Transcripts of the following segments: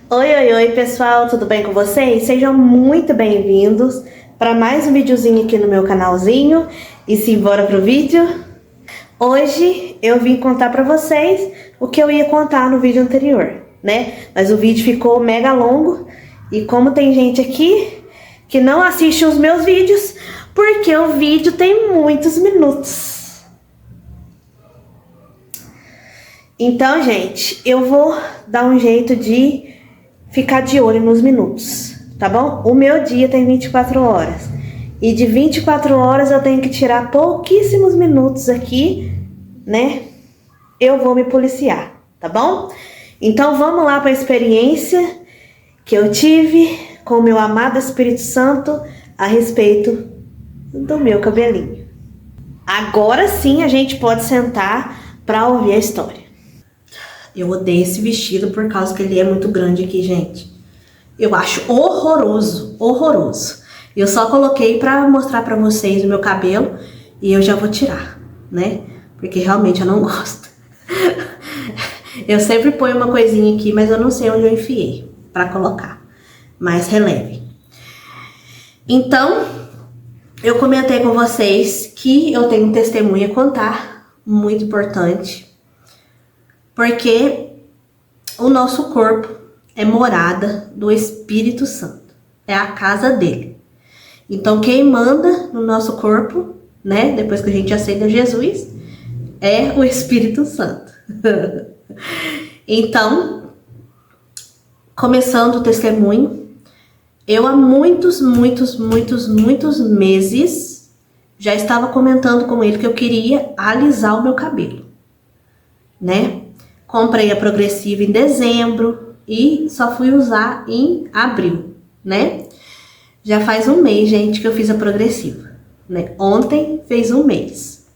Oi, oi, oi, pessoal, tudo bem com vocês? Sejam muito bem-vindos para mais um videozinho aqui no meu canalzinho. E simbora pro vídeo? Hoje eu vim contar para vocês o que eu ia contar no vídeo anterior, né? Mas o vídeo ficou mega longo e como tem gente aqui que não assiste os meus vídeos, porque o vídeo tem muitos minutos. Então, gente, eu vou dar um jeito de ficar de olho nos minutos, tá bom? O meu dia tem 24 horas. E de 24 horas eu tenho que tirar pouquíssimos minutos aqui, né? Eu vou me policiar, tá bom? Então vamos lá para a experiência que eu tive com o meu amado Espírito Santo a respeito do meu cabelinho. Agora sim a gente pode sentar para ouvir a história. Eu odeio esse vestido por causa que ele é muito grande aqui, gente. Eu acho horroroso, horroroso. Eu só coloquei pra mostrar pra vocês o meu cabelo e eu já vou tirar, né? Porque realmente eu não gosto. Eu sempre ponho uma coisinha aqui, mas eu não sei onde eu enfiei pra colocar. Mas releve. Então, eu comentei com vocês que eu tenho um testemunho a contar, muito importante. Porque o nosso corpo é morada do Espírito Santo. É a casa dele. Então, quem manda no nosso corpo, né, depois que a gente aceita Jesus, é o Espírito Santo. Então, começando o testemunho, eu há muitos meses já estava comentando com ele que eu queria alisar o meu cabelo, né? Comprei a progressiva em dezembro e só fui usar em abril, né? Já faz um mês, gente, que eu fiz a progressiva, né? Ontem fez um mês.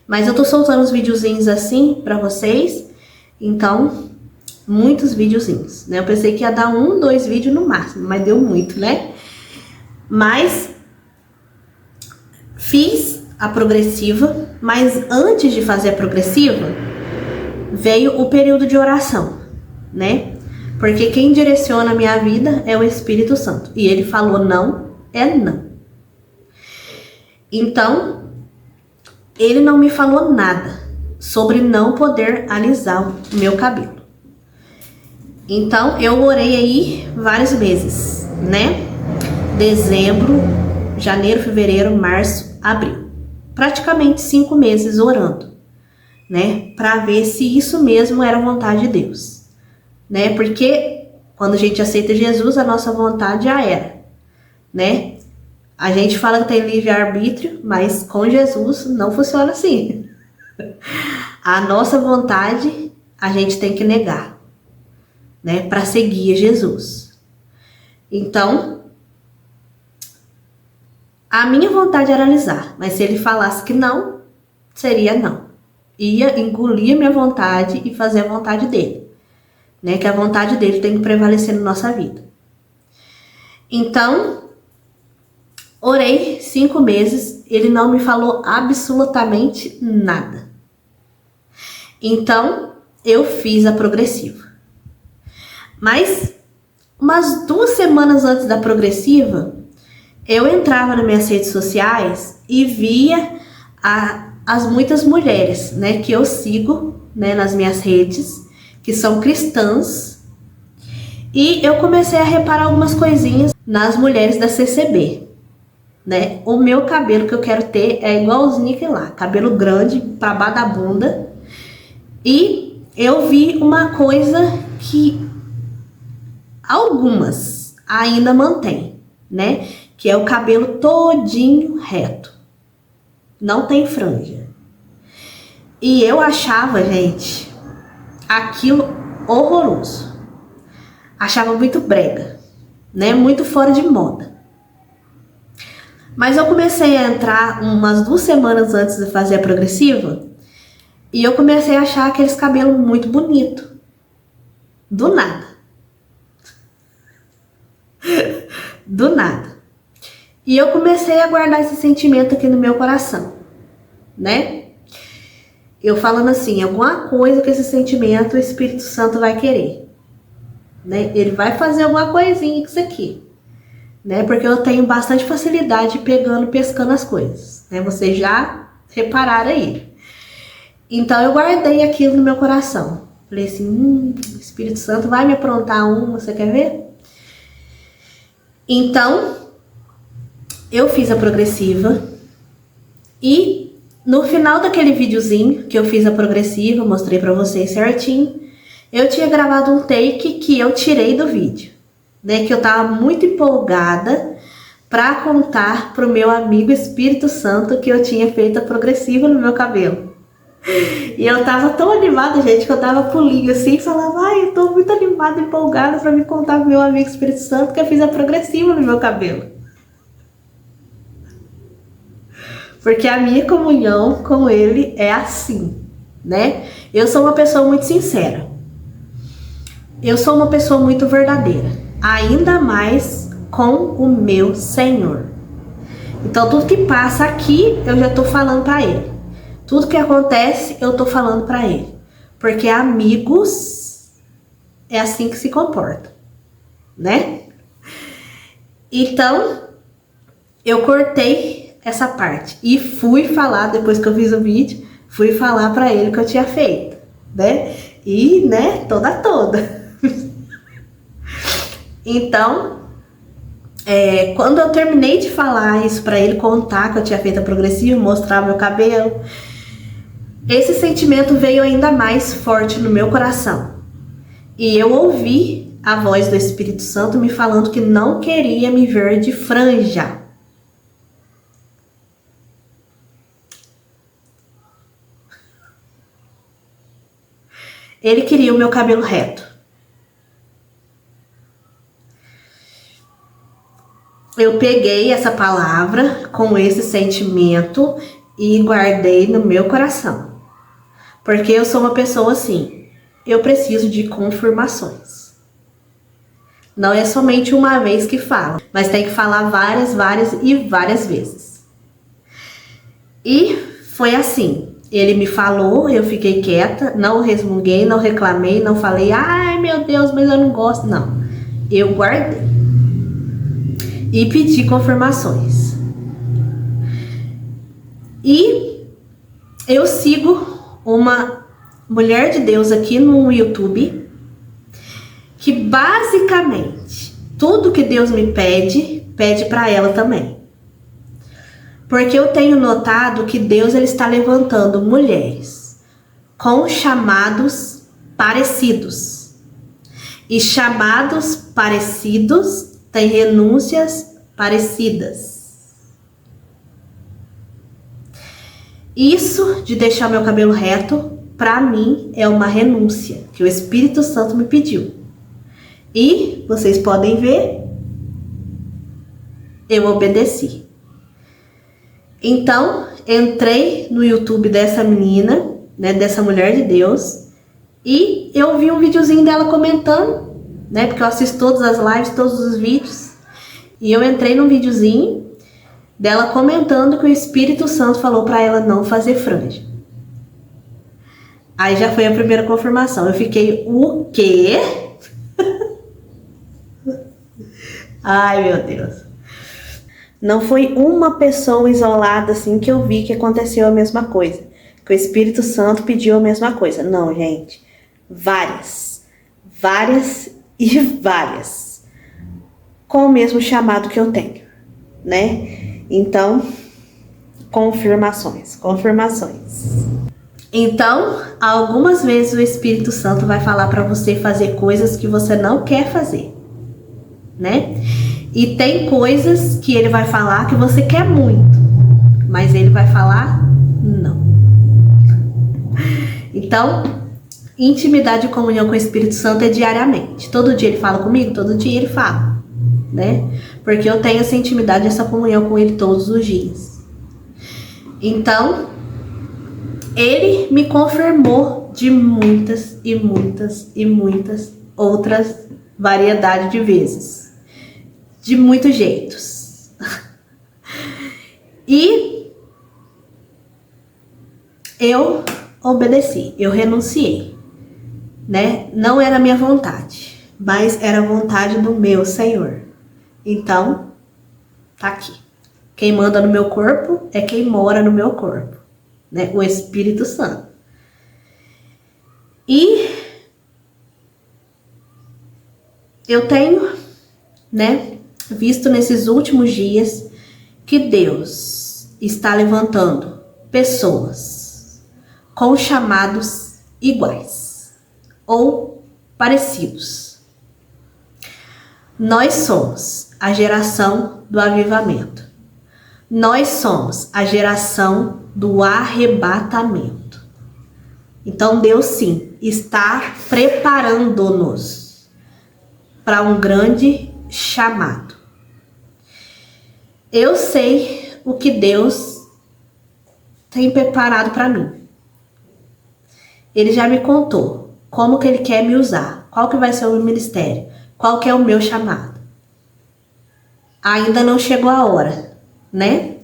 Mas eu tô soltando uns videozinhos assim pra vocês, então, muitos videozinhos, né? Eu pensei que ia dar 1, 2 vídeos no máximo, mas deu muito, né? Mas fiz a progressiva, mas antes de fazer a progressiva, veio o período de oração, né? Porque quem direciona a minha vida é o Espírito Santo. E ele falou não, é não. Então, ele não me falou nada sobre não poder alisar o meu cabelo. Então, eu orei aí vários meses, né? Dezembro, janeiro, fevereiro, março, abril. Praticamente 5 meses orando, né, para ver se isso mesmo era a vontade de Deus, né, porque quando a gente aceita Jesus, a nossa vontade já era, né, a gente fala que tem livre-arbítrio, mas com Jesus não funciona assim, a nossa vontade a gente tem que negar, né, para seguir Jesus. Então, a minha vontade era alisar, mas se ele falasse que não, seria não. Ia engolir minha vontade e fazer a vontade dele, né? Que a vontade dele tem que prevalecer na nossa vida. Então, orei 5 meses, ele não me falou absolutamente nada. Então, eu fiz a progressiva. Mas, umas 2 semanas antes da progressiva, eu entrava nas minhas redes sociais e via as muitas mulheres, né, que eu sigo, né, nas minhas redes, que são cristãs, e eu comecei a reparar algumas coisinhas nas mulheres da CCB, né? O meu cabelo que eu quero ter é igualzinho que lá, cabelo grande pra baixo da bunda, e eu vi uma coisa que algumas ainda mantêm, né? Que é o cabelo todinho reto. Não tem franja. E eu achava, gente, aquilo horroroso. Achava muito brega, né? Muito fora de moda. Mas eu comecei a entrar umas 2 semanas antes de fazer a progressiva e eu comecei a achar aqueles cabelos muito bonitos. Do nada. Do nada. E eu comecei a guardar esse sentimento aqui no meu coração, né? Eu falando assim, alguma coisa com esse sentimento o Espírito Santo vai querer. né? Ele vai fazer alguma coisinha com isso aqui, né? Porque eu tenho bastante facilidade pescando as coisas, né? Vocês já repararam aí. Então eu guardei aquilo no meu coração. Falei assim, o Espírito Santo vai me aprontar uma, você quer ver? Então, eu fiz a progressiva e no final daquele videozinho que eu fiz a progressiva, mostrei pra vocês certinho, eu tinha gravado um take que eu tirei do vídeo, né? Que eu tava muito empolgada pra contar pro meu amigo Espírito Santo que eu tinha feito a progressiva no meu cabelo. E eu tava tão animada, gente, que eu tava pulinho assim, falava, ai, eu tô muito animada, empolgada pra me contar pro meu amigo Espírito Santo que eu fiz a progressiva no meu cabelo. Porque a minha comunhão com ele é assim, né? Eu sou uma pessoa muito sincera. Eu sou uma pessoa muito verdadeira. Ainda mais com o meu Senhor. Então tudo que passa aqui, eu já tô falando pra ele. Tudo que acontece, eu tô falando pra ele. Porque amigos é assim que se comporta, né? Então, eu cortei essa parte e fui falar, depois que eu fiz o vídeo, fui falar pra ele que eu tinha feito, né? E, né, toda. Então, quando eu terminei de falar isso pra ele, contar que eu tinha feito a progressiva, mostrar meu cabelo, esse sentimento veio ainda mais forte no meu coração. E eu ouvi a voz do Espírito Santo me falando que não queria me ver de franja. Ele queria o meu cabelo reto. Eu peguei essa palavra com esse sentimento e guardei no meu coração. Porque eu sou uma pessoa assim, eu preciso de confirmações. Não é somente uma vez que fala, mas tem que falar várias vezes. E foi assim, ele me falou, eu fiquei quieta, não resmunguei, não reclamei, não falei, ai meu Deus, mas eu não gosto, não. Eu guardei e pedi confirmações. E eu sigo uma mulher de Deus aqui no YouTube, que basicamente tudo que Deus me pede, pede para ela também. Porque eu tenho notado que Deus ele está levantando mulheres com chamados parecidos. E chamados parecidos têm renúncias parecidas. Isso de deixar meu cabelo reto, para mim, é uma renúncia que o Espírito Santo me pediu. E vocês podem ver, eu obedeci. Então, entrei no YouTube dessa menina, né, dessa mulher de Deus, e eu vi um videozinho dela comentando, né, porque eu assisto todas as lives, todos os vídeos, e eu entrei num videozinho dela comentando que o Espírito Santo falou para ela não fazer franja. Aí já foi a primeira confirmação. Eu fiquei, o quê? Ai, meu Deus. Não foi uma pessoa isolada assim que eu vi que aconteceu a mesma coisa. Que o Espírito Santo pediu a mesma coisa. Não, gente. Várias. Com o mesmo chamado que eu tenho, né? Então, confirmações. Então, algumas vezes o Espírito Santo vai falar para você fazer coisas que você não quer fazer, né? E tem coisas que ele vai falar que você quer muito, mas ele vai falar não. Então, intimidade e comunhão com o Espírito Santo é diariamente. Todo dia ele fala comigo, todo dia ele fala, né? Porque eu tenho essa intimidade, essa comunhão com ele todos os dias. Então, ele me confirmou de muitas outras variedades de vezes. De muitos jeitos. E eu obedeci, eu renunciei, né? Não era minha vontade, mas era a vontade do meu Senhor. Então, tá aqui. Quem manda no meu corpo é quem mora no meu corpo, né? O Espírito Santo. E eu tenho, né, visto nesses últimos dias que Deus está levantando pessoas com chamados iguais ou parecidos. Nós somos a geração do avivamento. Nós somos a geração do arrebatamento. Então Deus sim está preparando-nos para um grande chamado. Eu sei o que Deus tem preparado para mim. Ele já me contou como que Ele quer me usar, qual que vai ser o meu ministério, qual que é o meu chamado. Ainda não chegou a hora, né,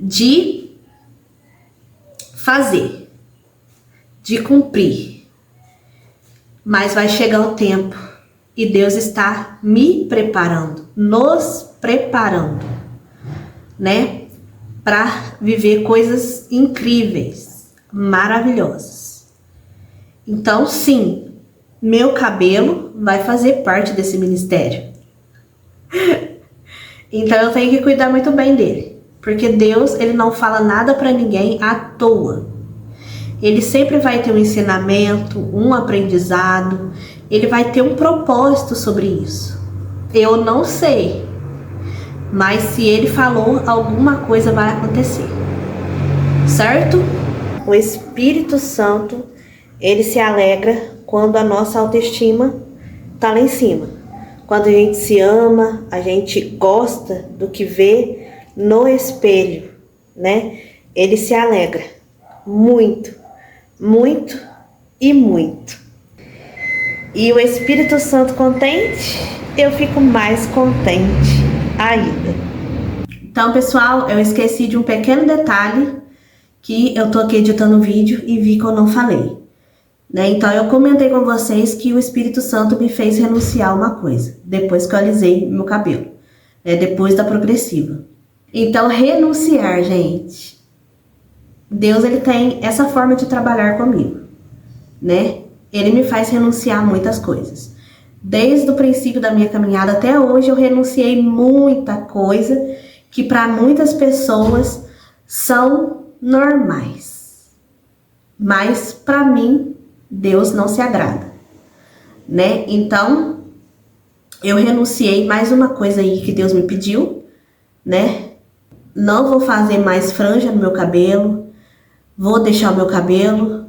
de fazer, de cumprir, mas vai chegar o tempo e Deus está me preparando, nos preparando, né, para viver coisas incríveis, maravilhosas. Então, sim, meu cabelo vai fazer parte desse ministério. Então eu tenho que cuidar muito bem dele, porque Deus, ele não fala nada para ninguém à toa. Ele sempre vai ter um ensinamento, um aprendizado, ele vai ter um propósito sobre isso. Eu não sei, mas se ele falou, alguma coisa vai acontecer, certo? O Espírito Santo, ele se alegra quando a nossa autoestima tá lá em cima. Quando a gente se ama, a gente gosta do que vê no espelho, né? Ele se alegra muito, muito e muito. E o Espírito Santo contente, eu fico mais contente ainda. Então, pessoal, eu esqueci de um pequeno detalhe que eu tô aqui editando o vídeo e vi que eu não falei. Né? Então eu comentei com vocês que o Espírito Santo me fez renunciar a uma coisa, depois que eu alisei meu cabelo, né? Depois da progressiva. Então renunciar, gente, Deus, ele tem essa forma de trabalhar comigo, né? Ele me faz renunciar a muitas coisas. Desde o princípio da minha caminhada até hoje eu renunciei muita coisa que para muitas pessoas são normais, mas para mim Deus não se agrada, né? Então, eu renunciei mais uma coisa aí que Deus me pediu, né? Não vou fazer mais franja no meu cabelo, vou deixar o meu cabelo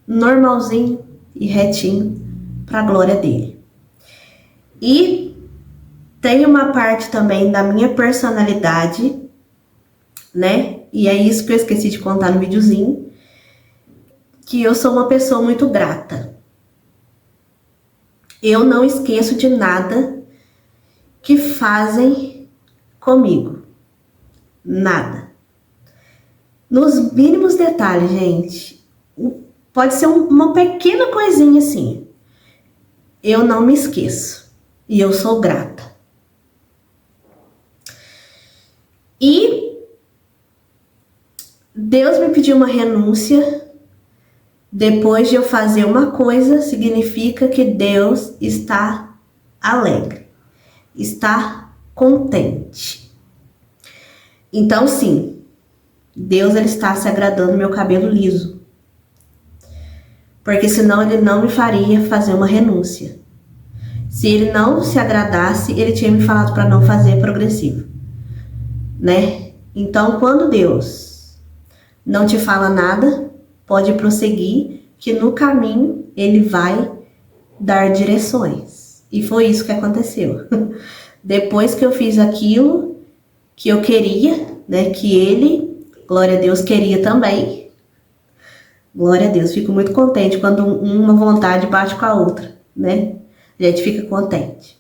normalzinho e retinho para a glória dele. E tem uma parte também da minha personalidade, né? E é isso que eu esqueci de contar no videozinho, que eu sou uma pessoa muito grata. Eu não esqueço de nada que fazem comigo. Nada. Nos mínimos detalhes, gente. Pode ser uma pequena coisinha assim. Eu não me esqueço. E eu sou grata. E Deus me pediu uma renúncia. Depois de eu fazer uma coisa, significa que Deus está alegre, está contente. Então, sim, Deus, ele está se agradando do meu cabelo liso. Porque senão ele não me faria fazer uma renúncia. Se ele não se agradasse, ele tinha me falado para não fazer progressivo, né? Então, quando Deus não te fala nada, pode prosseguir, que no caminho ele vai dar direções. E foi isso que aconteceu. Depois que eu fiz aquilo que eu queria, né, que ele, glória a Deus, queria também. Glória a Deus, fico muito contente quando uma vontade bate com a outra, né? A gente fica contente.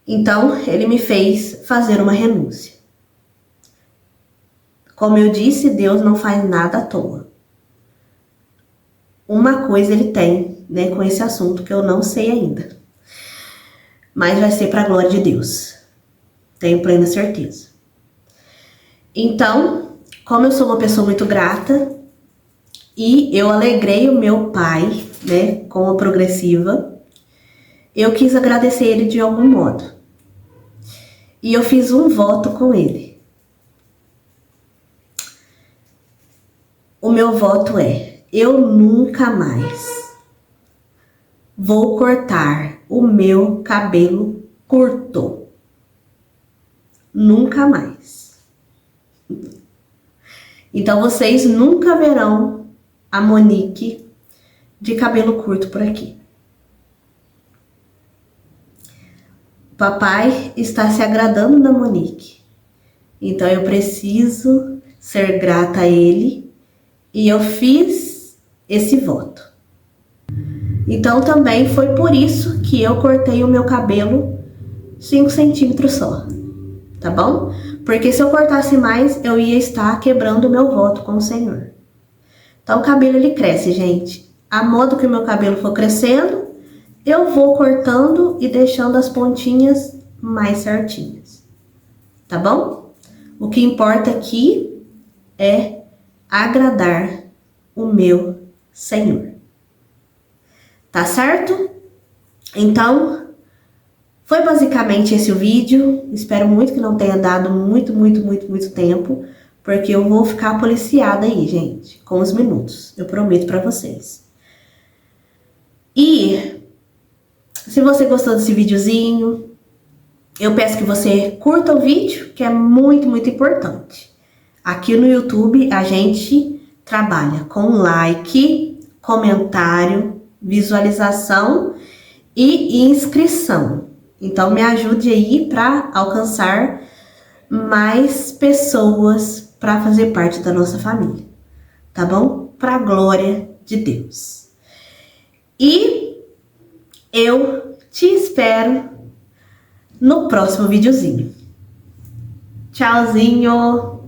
Então, ele me fez fazer uma renúncia. Como eu disse, Deus não faz nada à toa. Uma coisa ele tem né, com esse assunto que eu não sei ainda. Mas vai ser para a glória de Deus. Tenho plena certeza. Então, como eu sou uma pessoa muito grata e eu alegrei o meu pai, né, com a progressiva, eu quis agradecer ele de algum modo. E eu fiz um voto com ele. O meu voto é: eu nunca mais vou cortar o meu cabelo curto. Nunca mais. Então vocês nunca verão a Monique de cabelo curto por aqui. O papai está se agradando da Monique. Então eu preciso ser grata a ele e eu fiz esse voto. Então também foi por isso que eu cortei o meu cabelo 5 centímetros só, tá bom? Porque se eu cortasse mais, eu ia estar quebrando o meu voto com o Senhor. Então o cabelo ele cresce, gente. A modo que o meu cabelo for crescendo, eu vou cortando e deixando as pontinhas mais certinhas, tá bom? O que importa aqui é agradar o meu Senhor. Tá certo? Então, foi basicamente esse o vídeo. Espero muito que não tenha dado muito tempo, porque eu vou ficar policiada aí, gente, com os minutos. Eu prometo pra vocês. E se você gostou desse videozinho, eu peço que você curta o vídeo, que é muito importante. Aqui no YouTube a gente trabalha com like, comentário, visualização e inscrição. Então me ajude aí para alcançar mais pessoas para fazer parte da nossa família, tá bom? Para a glória de Deus. E eu te espero no próximo videozinho. Tchauzinho!